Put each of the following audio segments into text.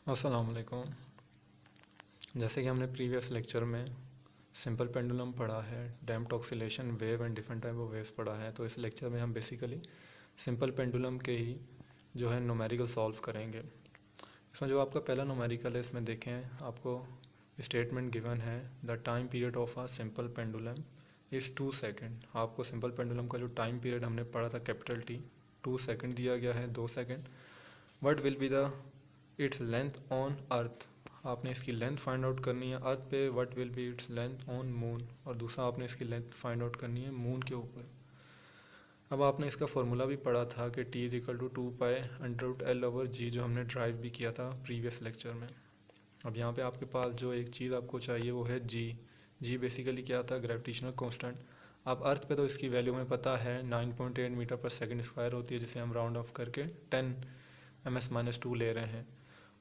अस्सलाम वालेकुम। जैसे कि हमने प्रीवियस लेक्चर में सिंपल पेंडुलम पढ़ा है, damped oscillation wave and different type of waves पढ़ा है, तो इस लेक्चर में हम बेसिकली सिंपल पेंडुलम के ही जो है न्यूमेरिकल सॉल्व करेंगे। इसमें जो आपका पहला न्यूमेरिकल है, इसमें देखें आपको स्टेटमेंट गिवन है, the time period of a simple pendulum is 2 second. आपको सिंपल पेंडुलम का जो टाइम पीरियड हमने पढ़ा था कैपिटल टी, 2 सेकेंड दिया गया है, 2 second. What will be the its length on earth, आपने इसकी लेंथ फाइंड आउट करनी है अर्थ पे। What will be its length on moon, और दूसरा आपने इसकी लेंथ फाइंड आउट करनी है मून के ऊपर। अब आपने इसका फॉर्मूला भी पढ़ा था कि T is equal to 2π√L/g, जो हमने ड्राइव भी किया था प्रीवियस लेक्चर में। अब यहाँ पे आपके पास जो एक चीज़ आपको चाहिए वो है जी। जी बेसिकली क्या था, ग्रेविटेशनल कांस्टेंट। अब अर्थ पे तो इसकी वैल्यू हमें पता है 9.8 मीटर पर सेकंड स्क्वायर होती है, जिसे हम राउंड ऑफ करके 10 ms-2 ले रहे हैं।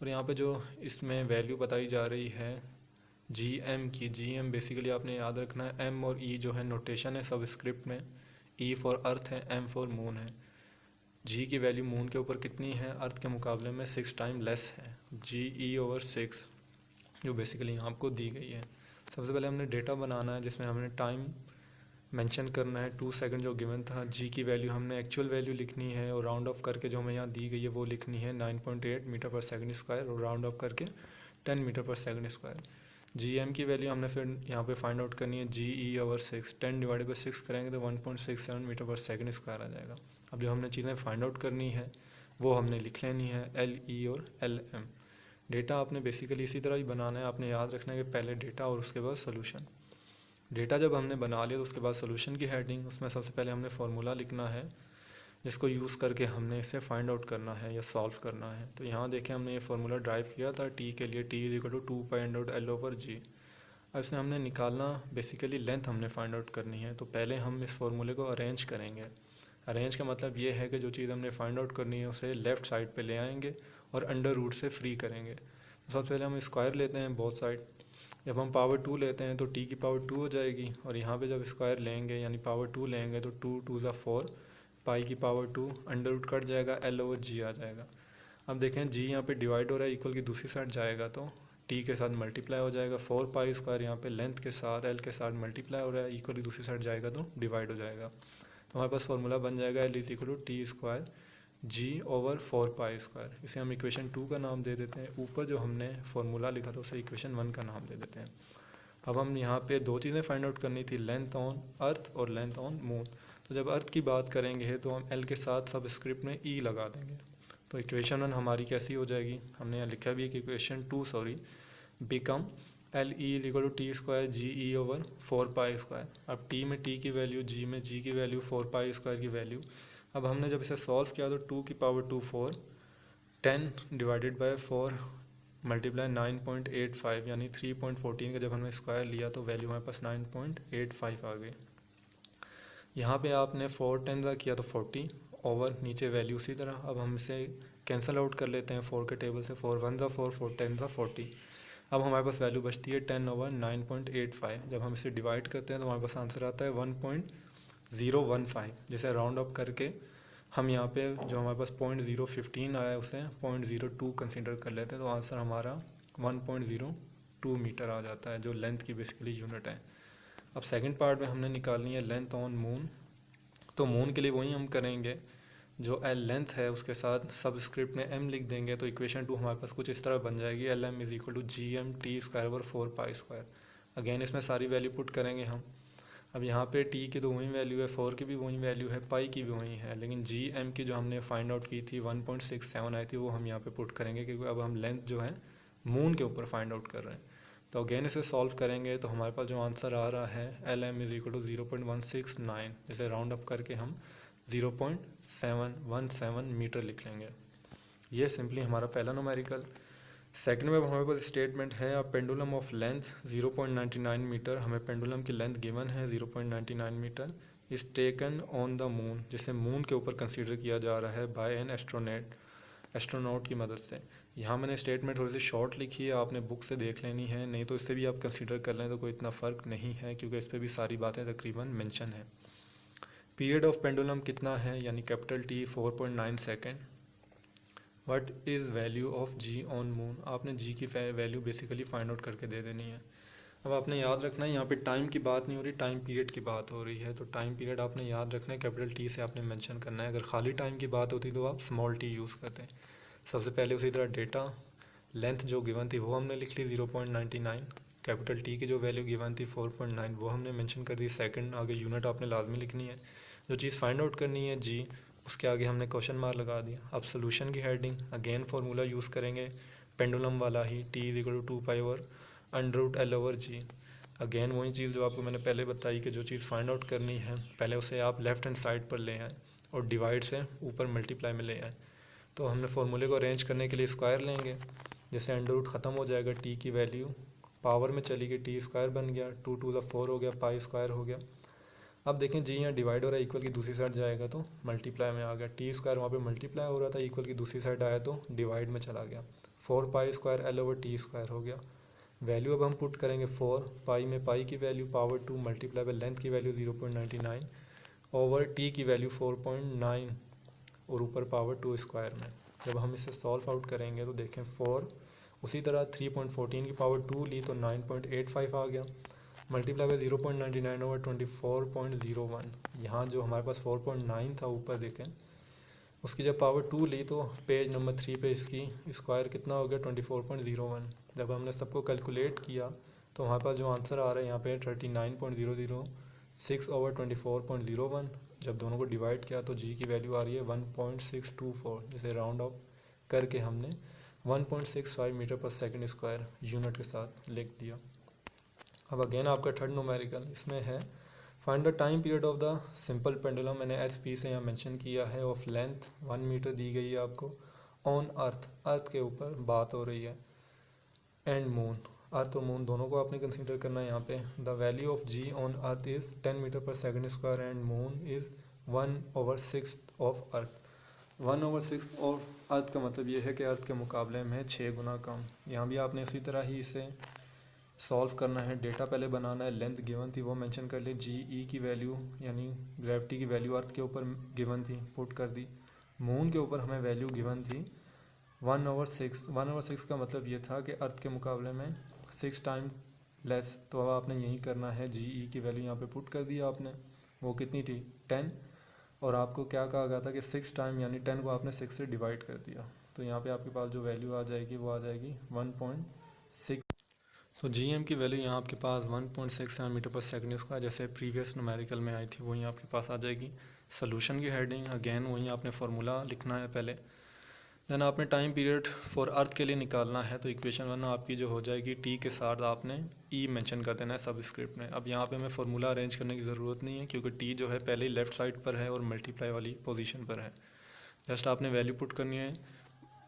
और यहाँ पे जो इसमें वैल्यू बताई जा रही है जी एम की, जी एम बेसिकली आपने याद रखना है, एम और ई जो है नोटेशन है सबस्क्रिप्ट में, ई फॉर अर्थ है, एम फॉर मून है। जी की वैल्यू मून के ऊपर कितनी है, अर्थ के मुकाबले में 6 टाइम लेस है, GE/6, जो बेसिकली यहाँ आपको दी गई है। सबसे पहले हमने डेटा बनाना है, जिसमें हमने टाइम मेंशन करना है 2 सेकंड जो गिवन था। जी की वैल्यू हमने एक्चुअल वैल्यू लिखनी है, और राउंड ऑफ करके जो हमें यहाँ दी गई है वो लिखनी है 9.8 मीटर पर सेकंड स्क्वायर, और राउंड ऑफ करके 10 metre per second square. G M की वैल्यू हमने फिर यहाँ पे फाइंड आउट करनी है GE/6, 10 डिवाइडेड बाई 6 करेंगे तो 1.67 मीटर पर सेकंड स्क्वायर आ जाएगा। अब जो हमने चीज़ें फाइंड आउट करनी है वो हमने लिख लेनी है, LE और LM। डेटा आपने बेसिकली इसी तरह ही बनाना है, आपने याद रखना है कि पहले डेटा और उसके बाद सोल्यूशन। डेटा जब हमने बना लिया तो उसके बाद सोल्यूशन की हेडिंग, उसमें सबसे पहले हमने फार्मूला लिखना है जिसको यूज़ करके हमने इसे फाइंड आउट करना है या सॉल्व करना है। तो यहाँ देखें हमने ये फार्मूला ड्राइव किया था टी के लिए, T is equal to 2π√L/g। अब इसमें हमने निकालना बेसिकली लेंथ हमने फाइंड आउट करनी है, तो पहले हम इस फार्मूले को अरेंज करेंगे। अरेंज का मतलब ये है कि जो चीज़ हमने फाइंड आउट करनी है उसे लेफ़्ट साइड पे ले आएंगे और अंडर रूट से फ्री करेंगे। तो सबसे पहले हम स्क्वायर लेते हैं बोथ साइड। जब हम पावर 2 लेते हैं तो टी की पावर 2 हो जाएगी, और यहाँ पे जब स्क्वायर लेंगे यानी पावर 2 लेंगे तो 2 × 2 = 4, पाई की पावर 2, अंडर रूट कट जाएगा, L/g आ जाएगा। अब देखें जी यहाँ पे डिवाइड हो रहा है, इक्वल की दूसरी साइड जाएगा तो टी के साथ मल्टीप्लाई हो जाएगा, 4π² यहाँ पे लेंथ के साथ एल के साथ मल्टीप्लाई हो रहा है, इक्वल की दूसरी साइड जाएगा तो डिवाइड हो जाएगा। तो हमारे पास फॉर्मूला बन जाएगा L=T² G/4π²। इसे हम इक्वेशन 2 का नाम दे देते हैं। ऊपर जो हमने फार्मूला लिखा था उसे इक्वेशन 1 का नाम दे देते हैं। अब हम यहाँ पे दो चीज़ें फाइंड आउट करनी थी, लेंथ ऑन अर्थ और लेंथ ऑन मून। तो जब अर्थ की बात करेंगे तो हम एल के साथ सबस्क्रिप्ट में ई लगा देंगे। तो इक्वेशन 1 हमारी कैसी हो जाएगी, हमने यहाँ लिखा भी है कि इक्वेशन 2 बिकम LE=T² GE/4π²। अब टी में टी की वैल्यू, जी में जी की वैल्यू, 4π² की वैल्यू। अब हमने जब इसे सॉल्व किया तो 2 की पावर 2 4, 10 डिवाइडेड बाय 4 मल्टीप्लाई 9.85 यानी 3.14 का जब हमने स्क्वायर लिया तो वैल्यू हमारे पास 9.85 आ गई। यहाँ पे आपने 4 10 किया तो 40 ओवर, नीचे वैल्यू उसी तरह। अब हम इसे कैंसिल आउट कर लेते हैं 4 के टेबल से, 4 1 4, 4 10 40। अब हमारे पास वैल्यू बचती है 10/9.85। जब हम इसे डिवाइड करते हैं तो हमारे पास आंसर आता है 1.015। जैसे राउंड अप करके हम यहाँ पे जो हमारे पास 0.015 आया है उसे 0.02 कंसीडर कर लेते हैं, तो आंसर हमारा 1.02 मीटर आ जाता है, जो लेंथ की बेसिकली यूनिट है। अब सेकंड पार्ट में हमने निकालनी है लेंथ ऑन मून। तो मून के लिए वही हम करेंगे, जो एल लेंथ है उसके साथ सबस्क्रिप्ट में एम लिख देंगे, तो इक्वेशन 2 हमारे पास कुछ इस तरह बन जाएगी, LM=GM/T²/4π²। अगेन इसमें सारी वैल्यू पुट करेंगे हम। अब यहाँ पे टी की तो वही वैल्यू है, 4 की भी वही वैल्यू है, पाई की भी वही है, लेकिन जी एम की जो हमने फाइंड आउट की थी 1.67 आई थी, वो हम यहाँ पे पुट करेंगे, क्योंकि अब हम लेंथ जो है मून के ऊपर फाइंड आउट कर रहे हैं। तो अगेन इसे सॉल्व करेंगे तो हमारे पास जो आंसर आ रहा है LM=0.169, जैसे राउंड अप करके हम 0.717 मीटर लिख लेंगे। ये सिंपली हमारा पहला न्यूमेरिकल। सेकंड में हमारे पास स्टेटमेंट है a pendulum of length 0.99 metre. हमें पेंडुलम की लेंथ गिवन है 0.99 metre, is taken on the moon, जिसे मून के ऊपर कंसीडर किया जा रहा है बाय एन एस्ट्रोनॉट की मदद से। यहाँ मैंने स्टेटमेंट थोड़ी सी शॉर्ट लिखी है, आपने बुक से देख लेनी है, नहीं तो इससे भी आप कंसीडर कर लें तो कोई इतना फ़र्क नहीं है, क्योंकि इस पर भी सारी बातें तकरीबन मेंशन है। पीरियड ऑफ पेंडुलम कितना है, यानी capital T 4.9 second. What is value of ji on moon, आपने जी की वैल्यू बेसिकली फाइंड आउट करके दे देनी है। अब आपने याद रखना है यहाँ पे टाइम की बात नहीं हो रही, टाइम पीरियड की बात हो रही है, तो टाइम पीरियड आपने याद रखना है, कैपिटल टी से आपने मेंशन करना है। अगर खाली टाइम की बात होती तो आप स्मॉल टी यूज़ करते हैं। सबसे पहले उसी तरह डेटा लेंथ जो गिवन थी वो हमने लिख ली 0.99, कैपिटल टी की जो वैल्यू गिवन थी 4.9 वो हमने मेंशन कर दी। सेकंड आगे यूनिट आपने लाजमी लिखनी है। जो चीज़ फाइंड आउट करनी है जी, उसके आगे हमने क्वेश्चन मार्क लगा दिया। अब सोल्यूशन की हेडिंग अगेन फार्मूला यूज़ करेंगे पेंडुलम वाला ही, T is equal to 2 pi over under root L over g. Again वही चीज़ जो आपको मैंने पहले बताई कि जो चीज़ फाइंड आउट करनी है पहले उसे आप लेफ्ट हैंड साइड पर ले आएँ और डिवाइड से ऊपर मल्टीप्लाई में ले आएँ। तो हमने फार्मूले को अरेंज करने के लिए स्क्वायर लेंगे, जैसे अंडर रूट ख़त्म हो जाएगा, टी की वैल्यू पावर में चली गई, टी स्क्वायर बन गया, 2 टू द 4 हो गया, पाई स्क्वायर हो गया। अब देखें जी यहाँ डिवाइड हो रहा है, इक्वल की दूसरी साइड जाएगा तो मल्टीप्लाई में आ गया, टी स्क्वायर वहाँ पे मल्टीप्लाई हो रहा था, इक्वल की दूसरी साइड आया तो डिवाइड में चला गया, 4 pi square L over T square हो गया। वैल्यू अब हम पुट करेंगे 4 पाई में पाई की value power 2 multiply by length की वैल्यू 0.99 ओवर टी की वैल्यू 4.9 और ऊपर पावर 2 स्क्वायर में। जब हम इसे सॉल्व आउट करेंगे तो देखें 4 उसी तरह 3.14 की पावर 2 ली तो 9.85 आ गया, मल्टीप्लाई बाय 0.99 ओवर 24.01। यहाँ जो हमारे पास 4.9 था ऊपर देखें, उसकी जब पावर 2 ली तो पेज नंबर 3 पे इसकी स्क्वायर कितना हो गया 24.01। जब हमने सबको कैलकुलेट किया तो हमारे पास जो आंसर आ रहा है यहाँ पे 39.006 ओवर 24.01। जब दोनों को डिवाइड किया तो जी की वैल्यू आ रही है 1.624, जिसे राउंड ऑफ करके हमने 1.65 metre per second square unit के साथ लिख दिया। अब अगेन आपका थर्ड न्यूमेरिकल इसमें है find the time period of the simple pendulum, मैंने एस पी से यहाँ मेंशन किया है, ऑफ लेंथ 1 मीटर दी गई है आपको, ऑन अर्थ, अर्थ के ऊपर बात हो रही है, एंड मून, अर्थ और मून दोनों को आपने कंसीडर करना है यहाँ पे। The value of ji on earth is 10 metre per second square and moon is 1/6 of earth. 1/6 of earth का मतलब ये है कि अर्थ के मुकाबले में 6 गुना कम। यहाँ भी आपने इसी तरह ही इसे सॉल्व करना है, डेटा पहले बनाना है, लेंथ गिवन थी वो मेंशन कर ली, जी ई की वैल्यू यानी ग्रेविटी की वैल्यू अर्थ के ऊपर गिवन थी पुट कर दी, मून के ऊपर हमें वैल्यू गिवन थी 1/6। 1/6 का मतलब ये था कि अर्थ के मुकाबले में 6 टाइम लेस। तो अब आपने यही करना है, जी ई की वैल्यू यहाँ पे पुट कर दी आपने, वो कितनी थी 10, और आपको क्या कहा गया था कि 6 टाइम यानी 10 को आपने 6 से डिवाइड कर दिया, तो यहाँ पे आपके पास जो वैल्यू आ जाएगी वो आ जाएगी 1.6। तो जी एम की वैल्यू यहाँ आपके पास 1.67 मीटर पर सेकंड स्क्वायर जैसे प्रीवियस न्यूमेरिकल में आई थी वहीं आपके पास आ जाएगी। सोल्यूशन की हेडिंग अगेन वहीं आपने फार्मूला लिखना है पहले, देन आपने टाइम पीरियड फॉर अर्थ के लिए निकालना है, तो इक्वेशन 1 आपकी जो हो जाएगी टी के साथ आपने ई मेंशन कर देना है सब स्क्रिप्ट में। अब यहाँ पे हमें फार्मूला अरेंज करने की ज़रूरत नहीं है क्योंकि टी जो है पहले ही लेफ्ट साइड पर है और मल्टीप्लाई वाली पोजीशन पर है। जस्ट आपने वैल्यू पुट करनी है,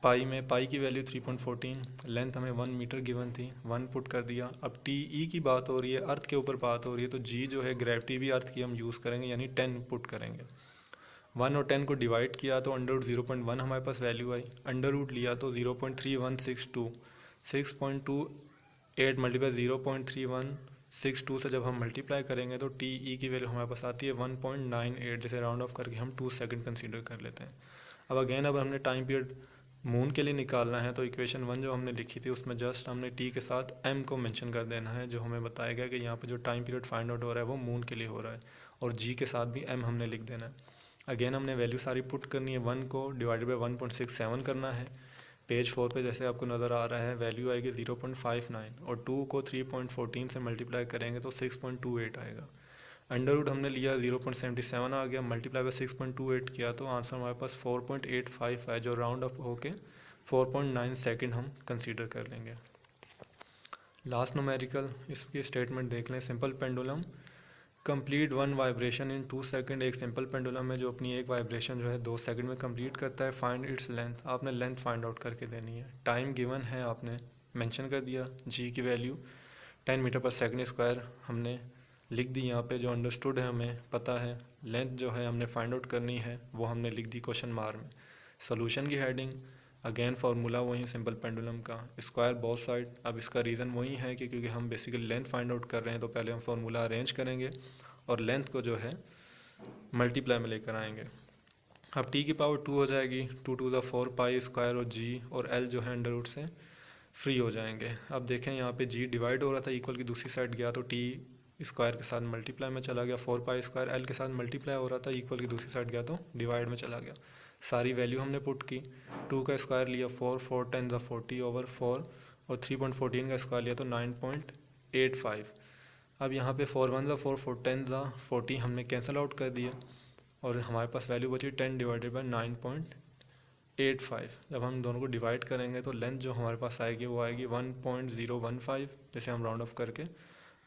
पाई में पाई की वैल्यू 3.14, लेंथ हमें 1 मीटर गिवन थी, 1 पुट कर दिया। अब टी ई की बात हो रही है, अर्थ के ऊपर बात हो रही है, तो जी जो है ग्रेविटी भी अर्थ की हम यूज़ करेंगे यानी 10 पुट करेंगे। 1 और 10 को डिवाइड किया तो अंडर रूट 0.1 हमारे पास वैल्यू आई, अंडर रूट लिया तो 0.3162, 6.28 मल्टीप्लाई 0.3162 से जब हम मल्टीप्लाई करेंगे तो टी ई की वैल्यू हमारे पास आती है 1.98, जैसे राउंड ऑफ करके हम 2 सेकंड कंसीडर कर लेते हैं। अब अगेन अब हमने टाइम पीरियड मून के लिए निकालना है, तो इक्वेशन 1 जो हमने लिखी थी उसमें जस्ट हमने टी के साथ एम को मेंशन कर देना है, जो हमें बताया गया कि यहाँ पे जो टाइम पीरियड फाइंड आउट हो रहा है वो मून के लिए हो रहा है, और जी के साथ भी एम हमने लिख देना है। अगेन हमने वैल्यू सारी पुट करनी है, 1 को डिवाइडेड बाई 1.67 करना है, पेज 4 पे जैसे आपको नज़र आ रहा है वैल्यू आएगी 0.59, और 2 को 3.14 से मल्टीप्लाई करेंगे तो 6.28 आएगा। अंडर रूट हमने लिया 0.77 आ गया, मल्टीप्लाई बाई 6.28 किया तो आंसर हमारे पास 4.85 है, जो राउंड अप होके 4.9 सेकंड हम कंसीडर कर लेंगे। लास्ट न्यूमेरिकल इसकी स्टेटमेंट देख लें, simple pendulum complete 1 vibration in 2 second. एक सिंपल पेंडुलम है जो अपनी एक वाइब्रेशन जो है 2 सेकंड में कंप्लीट करता है। फाइंड इट्स लेंथ, आपने लेंथ फाइंड आउट करके देनी है। टाइम गिवन है आपने मेंशन कर दिया, जी की value 10 metre per second square हमने लिख दी यहाँ पे, जो अंडरस्टूड है हमें पता है। लेंथ जो है हमने फाइंड आउट करनी है वो हमने लिख दी क्वेश्चन मार्क में। सोल्यूशन की हेडिंग अगेन फार्मूला वही सिंपल पेंडुलम का, स्क्वायर बोथ साइड। अब इसका रीज़न वही है कि क्योंकि हम बेसिकली लेंथ फाइंड आउट कर रहे हैं तो पहले हम फार्मूला अरेंज करेंगे और लेंथ को जो है मल्टीप्लाई में लेकर आएंगे। अब टी की पावर 2 हो जाएगी, 2 to the 4 पाई स्क्वायर, और जी और एल जो है अंडर रूट से फ्री हो जाएंगे। अब देखें यहाँ पे जी डिवाइड हो रहा था, इक्वल की दूसरी साइड गया तो टी स्क्वायर के साथ मल्टीप्लाई में चला गया, 4 पाई स्क्वायर एल के साथ मल्टीप्लाई हो रहा था, इक्वल की दूसरी साइड गया तो डिवाइड में चला गया। सारी वैल्यू हमने पुट की, 2 का स्क्वायर लिया 4, 4 10 40 ओवर 4, और 3.14 का स्क्वायर लिया तो 9.85। अब यहाँ पे 4 1 4, 4 10 40 हमने कैंसिल आउट कर दिया, और हमारे पास वैल्यू बची 10 डिवाइडेड बाई 9.85। जब हम दोनों को डिवाइड करेंगे तो लेंथ जो हमारे पास आएगी वो आएगी 1.015, जैसे हम राउंड ऑफ करके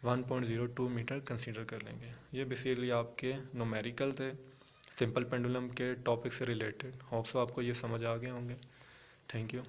1.02 मीटर कंसीडर कर लेंगे। ये बेसिकली आपके न्यूमेरिकल थे सिंपल पेंडुलम के टॉपिक से रिलेटेड। होप सो आपको ये समझ आ गए होंगे। Thank you.